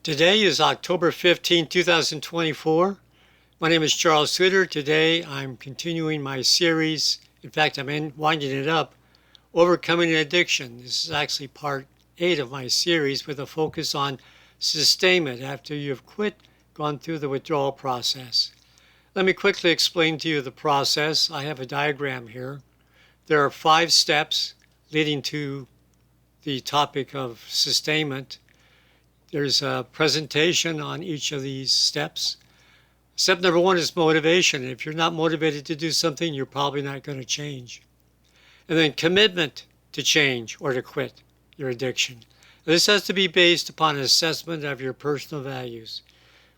Today is October 15, 2024. My name is Charles Suter. Today I'm continuing my series. In fact, I'm winding it up, Overcoming Addiction. This is actually part 8 of my series with a focus on sustainment after you've gone through the withdrawal process. Let me quickly explain to you the process. I have a diagram here. There are 5 steps leading to the topic of sustainment. There's a presentation on each of these steps. Step number 1 is motivation. If you're not motivated to do something, you're probably not going to change. And then commitment to change or to quit your addiction. This has to be based upon an assessment of your personal values.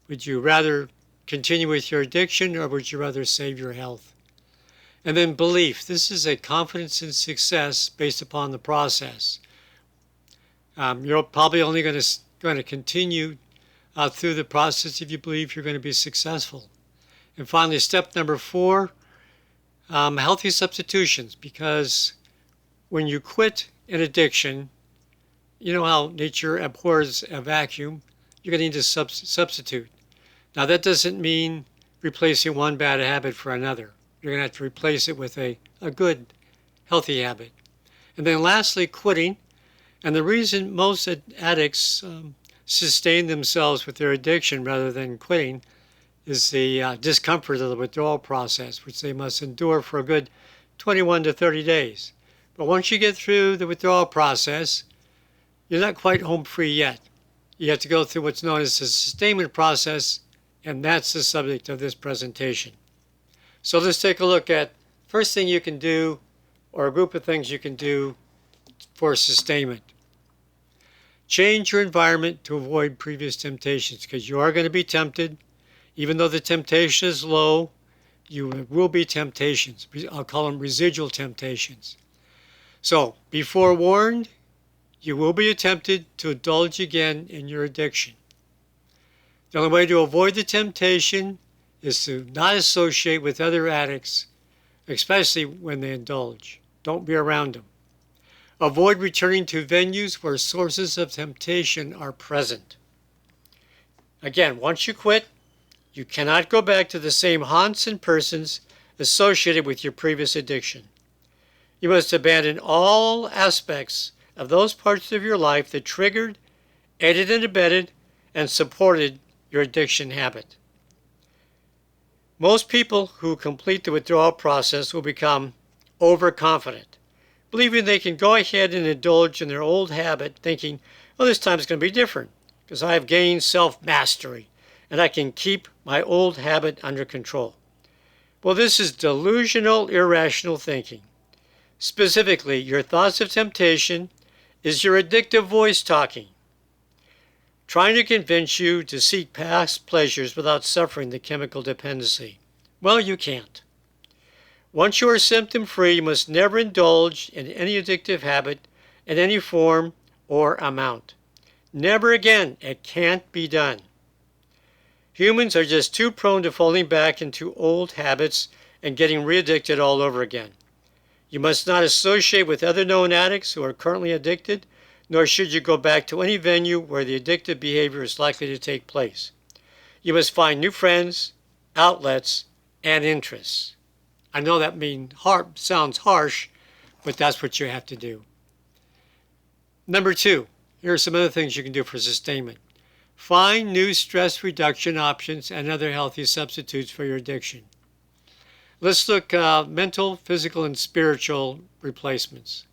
Would you rather continue with your addiction, or would you rather save your health? And then belief. This is a confidence in success based upon the process. You're probably only going to continue through the process if you believe you're going to be successful. And finally, step number 4, healthy substitutions. Because when you quit an addiction, you know how nature abhors a vacuum, you're going to need to substitute. Now, that doesn't mean replacing one bad habit for another. You're going to have to replace it with a good, healthy habit. And then lastly, quitting. And the reason most addicts sustain themselves with their addiction rather than quitting is the discomfort of the withdrawal process, which they must endure for a good 21 to 30 days. But once you get through the withdrawal process, you're not quite home free yet. You have to go through what's known as the sustainment process, and that's the subject of this presentation. So let's take a look at first thing you can do, or a group of things you can do for sustainment. Change your environment to avoid previous temptations, because you are going to be tempted. Even though the temptation is low, you will be temptations. I'll call them residual temptations. So be forewarned, you will be tempted to indulge again in your addiction. The only way to avoid the temptation is to not associate with other addicts, especially when they indulge. Don't be around them. Avoid returning to venues where sources of temptation are present. Again, once you quit, you cannot go back to the same haunts and persons associated with your previous addiction. You must abandon all aspects of those parts of your life that triggered, aided and abetted, and supported your addiction habit. Most people who complete the withdrawal process will become overconfident, believing they can go ahead and indulge in their old habit, thinking, oh, this time it's going to be different because I have gained self-mastery and I can keep my old habit under control. Well, this is delusional, irrational thinking. Specifically, your thoughts of temptation is your addictive voice talking, trying to convince you to seek past pleasures without suffering the chemical dependency. Well, you can't. Once you are symptom-free, you must never indulge in any addictive habit in any form or amount. Never again. It can't be done. Humans are just too prone to falling back into old habits and getting re-addicted all over again. You must not associate with other known addicts who are currently addicted, nor should you go back to any venue where the addictive behavior is likely to take place. You must find new friends, outlets, and interests. I know that sounds harsh, but that's what you have to do. Number 2, here are some other things you can do for sustainment. Find new stress reduction options and other healthy substitutes for your addiction. Let's look at mental, physical, and spiritual replacements.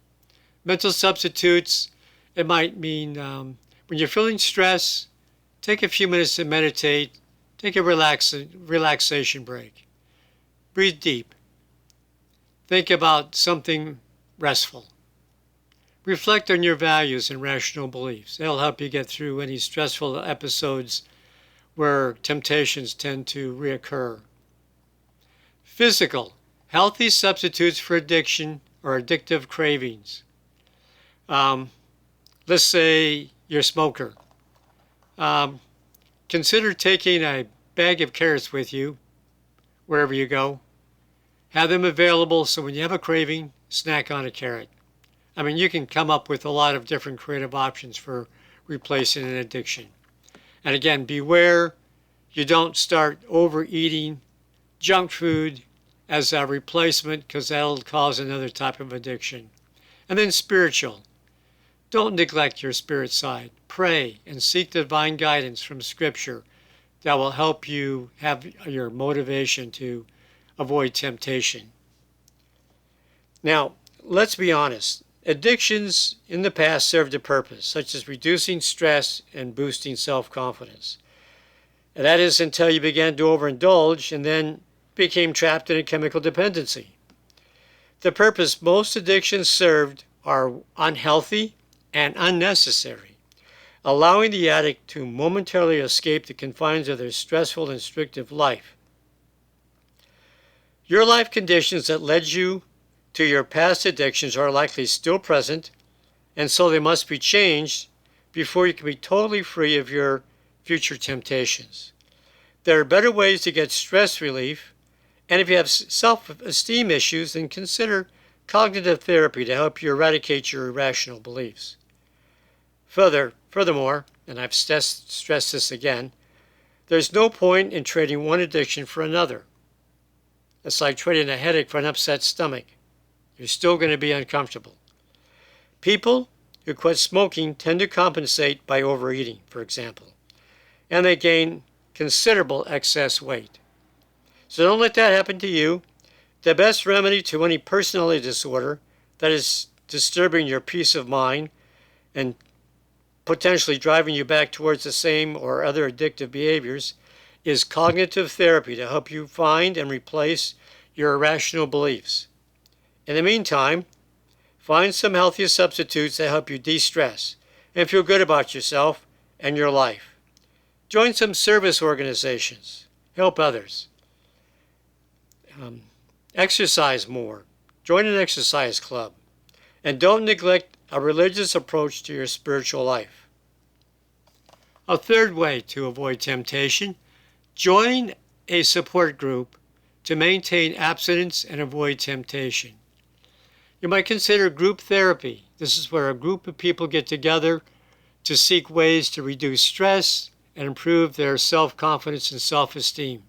Mental substitutes, it might mean when you're feeling stress, take a few minutes to meditate, take a relaxation break. Breathe deep. Think about something restful. Reflect on your values and rational beliefs. They'll help you get through any stressful episodes where temptations tend to reoccur. Physical. Healthy substitutes for addiction or addictive cravings. Let's say you're a smoker. Consider taking a bag of carrots with you wherever you go. Have them available so when you have a craving, snack on a carrot. You can come up with a lot of different creative options for replacing an addiction. And again, beware you don't start overeating junk food as a replacement, because that'll cause another type of addiction. And then spiritual. Don't neglect your spirit side. Pray and seek divine guidance from Scripture that will help you have your motivation to avoid temptation. Now, let's be honest. Addictions in the past served a purpose, such as reducing stress and boosting self-confidence. And that is until you began to overindulge and then became trapped in a chemical dependency. The purpose most addictions served are unhealthy and unnecessary, allowing the addict to momentarily escape the confines of their stressful and restrictive life. Your life conditions that led you to your past addictions are likely still present, and so they must be changed before you can be totally free of your future temptations. There are better ways to get stress relief, and if you have self-esteem issues, then consider cognitive therapy to help you eradicate your irrational beliefs. Furthermore, and I've stressed this again, there's no point in trading one addiction for another. It's like trading a headache for an upset stomach. You're still going to be uncomfortable. People who quit smoking tend to compensate by overeating, for example, and they gain considerable excess weight. So don't let that happen to you. The best remedy to any personality disorder that is disturbing your peace of mind and potentially driving you back towards the same or other addictive behaviors is cognitive therapy to help you find and replace your irrational beliefs. In the meantime, find some healthy substitutes that help you de-stress and feel good about yourself and your life. Join some service organizations. Help others. Exercise more. Join an exercise club. And don't neglect a religious approach to your spiritual life. A third way to avoid temptation: join a support group to maintain abstinence and avoid temptation. You might consider group therapy. This is where a group of people get together to seek ways to reduce stress and improve their self-confidence and self-esteem.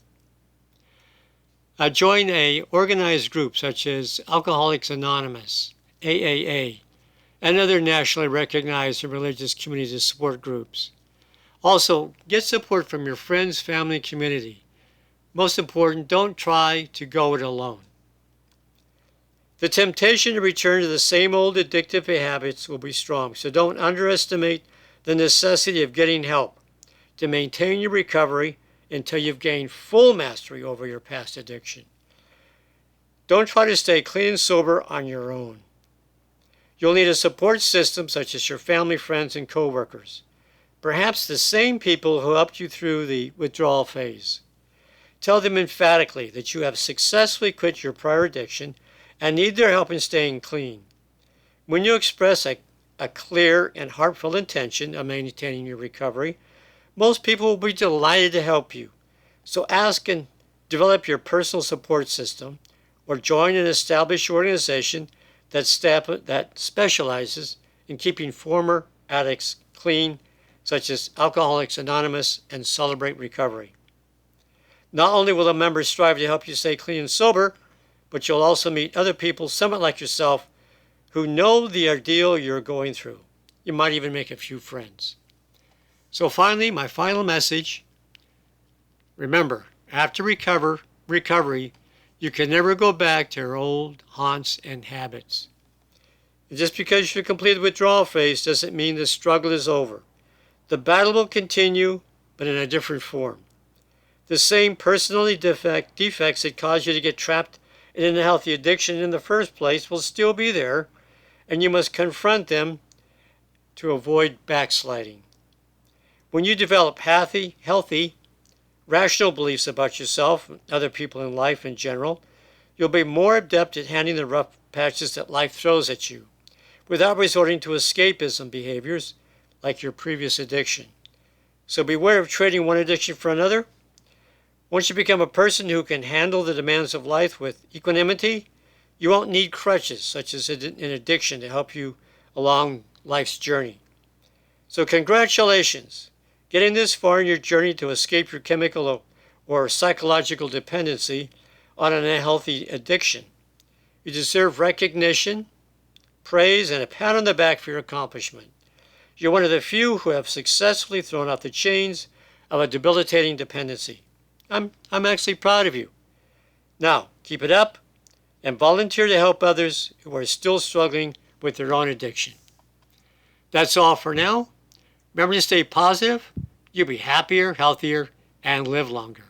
Join an organized group such as Alcoholics Anonymous, AAA, and other nationally recognized and religious community support groups. Also, get support from your friends, family, and community. Most important, don't try to go it alone. The temptation to return to the same old addictive habits will be strong, so don't underestimate the necessity of getting help to maintain your recovery until you've gained full mastery over your past addiction. Don't try to stay clean and sober on your own. You'll need a support system such as your family, friends, and coworkers. Perhaps the same people who helped you through the withdrawal phase. Tell them emphatically that you have successfully quit your prior addiction and need their help in staying clean. When you express a clear and heartfelt intention of maintaining your recovery, most people will be delighted to help you. So ask and develop your personal support system, or join an established organization that specializes in keeping former addicts clean, such as Alcoholics Anonymous and Celebrate Recovery. Not only will the members strive to help you stay clean and sober, but you'll also meet other people somewhat like yourself who know the ordeal you're going through. You might even make a few friends. So finally, my final message: remember, after recovery, you can never go back to your old haunts and habits. And just because you complete the withdrawal phase doesn't mean the struggle is over. The battle will continue, but in a different form. The same personality defects that caused you to get trapped in an unhealthy addiction in the first place will still be there, and you must confront them to avoid backsliding. When you develop healthy, rational beliefs about yourself and other people in life in general, you'll be more adept at handling the rough patches that life throws at you, without resorting to escapism behaviors like your previous addiction. So beware of trading one addiction for another. Once you become a person who can handle the demands of life with equanimity, you won't need crutches such as an addiction to help you along life's journey. So congratulations. Getting this far in your journey to escape your chemical or psychological dependency on an unhealthy addiction. You deserve recognition, praise, and a pat on the back for your accomplishment. You're one of the few who have successfully thrown off the chains of a debilitating dependency. I'm actually proud of you. Now, keep it up and volunteer to help others who are still struggling with their own addiction. That's all for now. Remember to stay positive. You'll be happier, healthier, and live longer.